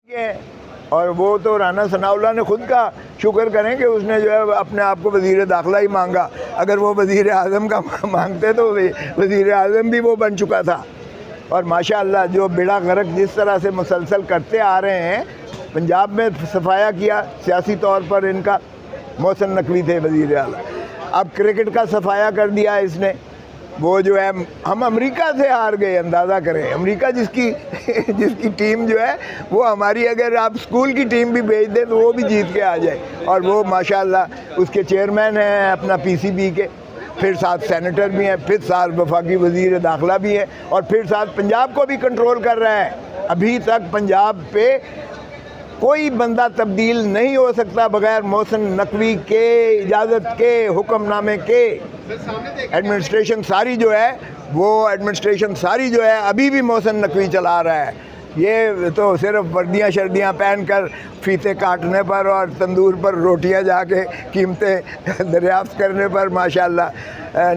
ہیں، اور وہ تو رانا ثناء اللہ نے خود کا شکر کریں کہ اس نے جو ہے اپنے آپ کو وزیر داخلہ ہی مانگا، اگر وہ وزیر اعظم کا مانگتے تو وزیر اعظم بھی وہ بن چکا تھا۔ اور ماشاءاللہ جو بیڑا غرق جس طرح سے مسلسل کرتے آ رہے ہیں، پنجاب میں صفایا کیا سیاسی طور پر، ان کا محسن نقوی تھے وزیر اعلیٰ، اب کرکٹ کا صفایا کر دیا اس نے۔ وہ جو ہے ہم امریکہ سے ہار گئے، اندازہ کریں، امریکہ جس کی ٹیم جو ہے وہ ہماری، اگر آپ اسکول کی ٹیم بھی بھیج دیں تو وہ بھی جیت کے آ جائے، اور وہ ماشاءاللہ اس کے چیئرمین ہیں اپنا پی سی بی کے، پھر ساتھ سینیٹر بھی ہیں، پھر ساتھ وفاقی وزیر داخلہ بھی ہے، اور پھر ساتھ پنجاب کو بھی کنٹرول کر رہا ہے۔ ابھی تک پنجاب پہ کوئی بندہ تبدیل نہیں ہو سکتا بغیر محسن نقوی کے اجازت کے، حکم نامے کے۔ ایڈمنسٹریشن ساری جو ہے ابھی بھی محسن نقوی چلا رہا ہے۔ یہ تو صرف وردیاں شردیاں پہن کر فیتے کاٹنے پر اور تندور پر روٹیاں جا کے قیمتیں دریافت کرنے پر ماشاءاللہ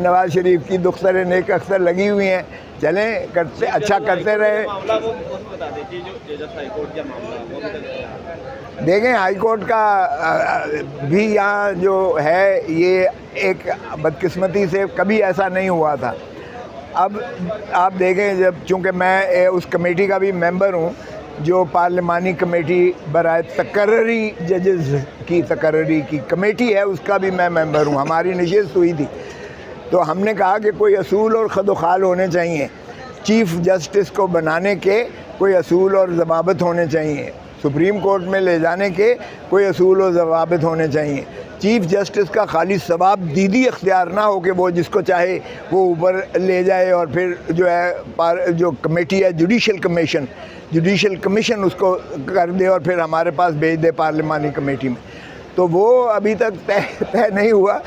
نواز شریف کی دختر نیک اختر لگی ہوئی ہیں۔ چلیں، کرتے اچھا کرتے رہے۔ دیکھیں، ہائی کورٹ کا بھی یہاں جو ہے یہ ایک بدقسمتی سے کبھی ایسا نہیں ہوا تھا۔ اب آپ دیکھیں، جب چونکہ میں اس کمیٹی کا بھی ممبر ہوں جو پارلیمانی کمیٹی برائے تقرری ججز کی تقرری کی کمیٹی ہے، اس کا بھی میں ممبر ہوں، ہماری نشست ہوئی تھی، تو ہم نے کہا کہ کوئی اصول اور خد و خال ہونے چاہیے، چیف جسٹس کو بنانے کے کوئی اصول اور ضوابط ہونے چاہیے، سپریم کورٹ میں لے جانے کے کوئی اصول و ضوابط ہونے چاہیے۔ چیف جسٹس کا خالی ثواب دیدی اختیار نہ ہو کہ وہ جس کو چاہے وہ اوپر لے جائے، اور پھر جو ہے جو کمیٹی ہے جوڈیشل کمیشن اس کو کر دے اور پھر ہمارے پاس بھیج دے پارلیمانی کمیٹی میں۔ تو وہ ابھی تک طے نہیں ہوا۔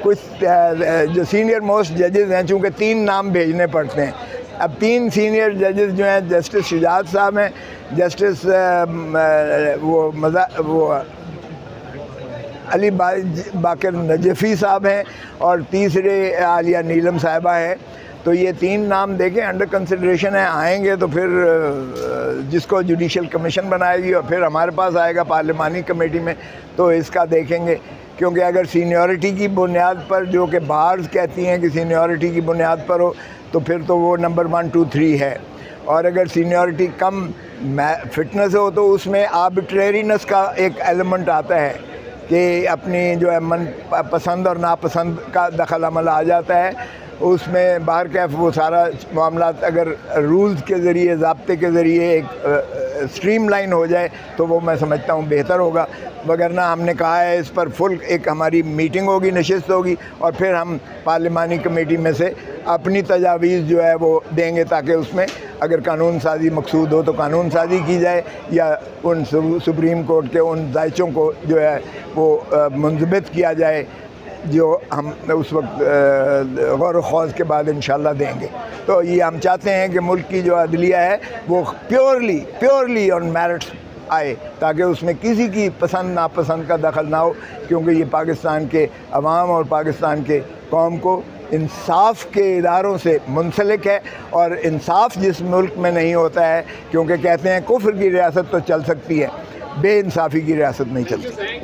کچھ جو سینئر موسٹ ججز ہیں، چونکہ 3 نام بھیجنے پڑتے ہیں، اب 3 سینئر ججز جو ہیں، جسٹس شجاعت صاحب ہیں، جسٹس وہ علی باقر نجفی صاحب ہیں، اور تیسرے عالیہ نیلم صاحبہ ہیں۔ تو یہ 3 نام دیکھیں انڈر کنسیڈریشن ہیں، آئیں گے تو پھر جس کو جوڈیشل کمیشن بنائے گی اور پھر ہمارے پاس آئے گا پارلیمانی کمیٹی میں، تو اس کا دیکھیں گے۔ کیونکہ اگر سینیورٹی کی بنیاد پر، جو کہ بارز کہتی ہیں کہ سینیورٹی کی بنیاد پر ہو، تو پھر تو وہ نمبر 1 2 3 ہے، اور اگر سینیورٹی کم فٹنس ہو تو اس میں آربٹریرینس کا ایک ایلیمنٹ آتا ہے کہ اپنی جو ہے من پسند اور ناپسند کا دخل عمل آ جاتا ہے اس میں۔ باہر کیف وہ سارا معاملات اگر رولز کے ذریعے، ضابطے کے ذریعے ایک سٹریم لائن ہو جائے تو وہ میں سمجھتا ہوں بہتر ہوگا، وگرنہ ہم نے کہا ہے اس پر فل ایک ہماری میٹنگ ہوگی، نشست ہوگی، اور پھر ہم پارلیمانی کمیٹی میں سے اپنی تجاویز جو ہے وہ دیں گے، تاکہ اس میں اگر قانون سازی مقصود ہو تو قانون سازی کی جائے، یا ان سپریم کورٹ کے ان دائچوں کو جو ہے وہ منضبط کیا جائے جو ہم اس وقت غور و خوض کے بعد انشاءاللہ دیں گے۔ تو یہ ہم چاہتے ہیں کہ ملک کی جو عدلیہ ہے وہ پیورلی آن میرٹس آئے، تاکہ اس میں کسی کی پسند ناپسند کا دخل نہ ہو، کیونکہ یہ پاکستان کے عوام اور پاکستان کے قوم کو انصاف کے اداروں سے منسلک ہے، اور انصاف جس ملک میں نہیں ہوتا ہے، کیونکہ کہتے ہیں کفر کی ریاست تو چل سکتی ہے، بے انصافی کی ریاست نہیں چلتی۔